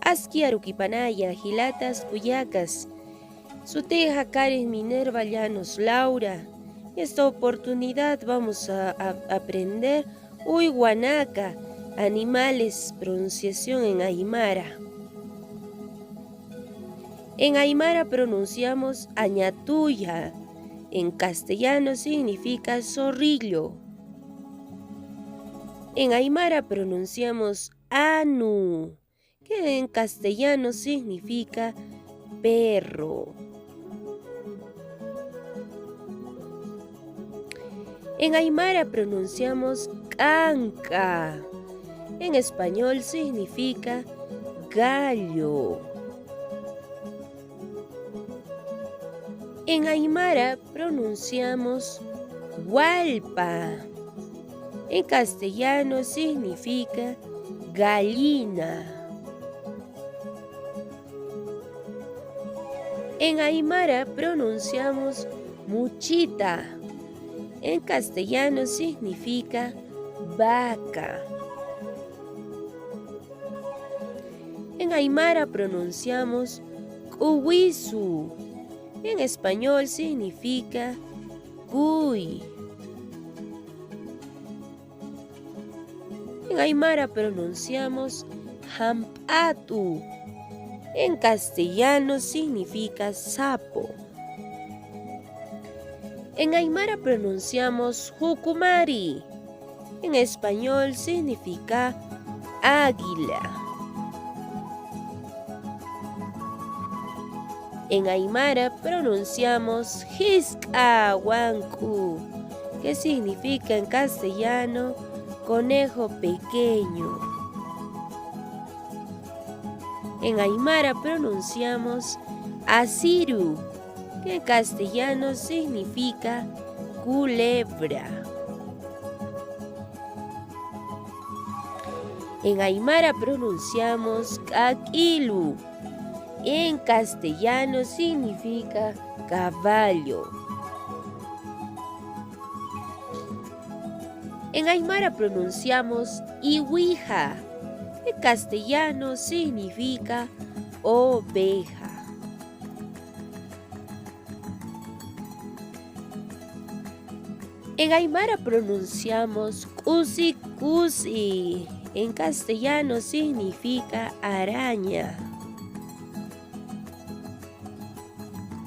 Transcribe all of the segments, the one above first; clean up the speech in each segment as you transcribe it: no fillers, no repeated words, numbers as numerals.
Aski Aruquipanaya, Gilatas, Cuyacas, Suteja, Cares, Minerva, Llanos, Laura. En esta oportunidad vamos a aprender Uyguanaca, animales, pronunciación en Aymara. En Aymara pronunciamos Añatuya. En castellano significa zorrillo. En Aymara pronunciamos Anu, que en castellano significa perro. En Aymara pronunciamos Canca. En español significa gallo. En Aymara pronunciamos Hualpa. En castellano significa gallina. En Aymara pronunciamos Muchita. En castellano significa vaca. En Aymara pronunciamos Cuwisu. En español significa cuy. En Aymara pronunciamos Hampatu. En castellano significa sapo. En Aymara pronunciamos Jucumari. En español significa águila. En Aymara pronunciamos Jiscahuancu, que significa en castellano conejo pequeño. En Aymara pronunciamos Asiru, que en castellano significa culebra. En Aymara pronunciamos Caquilu. En castellano significa caballo. En Aymara pronunciamos Iwija. En castellano significa oveja. En Aymara pronunciamos Cusi. En castellano significa araña.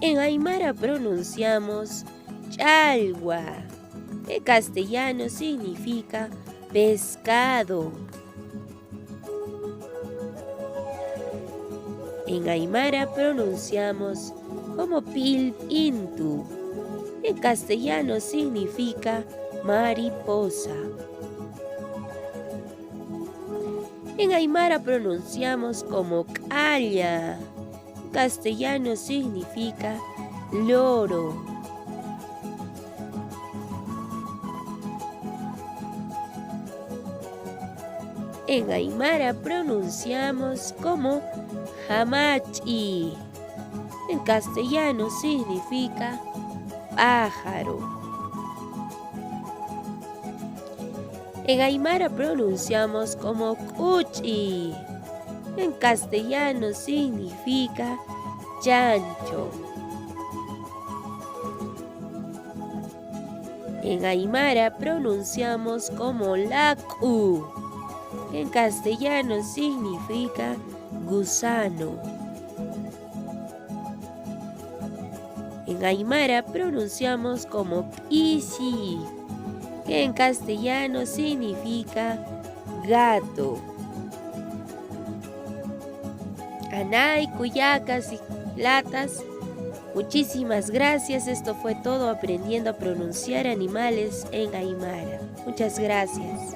En Aymara pronunciamos Chalwa. En castellano significa pescado. En Aymara pronunciamos como Pilpintu. En castellano significa mariposa. En Aymara pronunciamos como Calla. En castellano significa loro. En Aymara pronunciamos como Hamachi. En castellano significa pájaro. En Aymara pronunciamos como Cuchi. En castellano significa chancho. En Aymara pronunciamos como Lacu. En castellano significa gusano. En Aymara pronunciamos como Pisi, que en castellano significa gato. Anay, Cuyacas y Latas, muchísimas gracias. Esto fue todo aprendiendo a pronunciar animales en Aymara. Muchas gracias.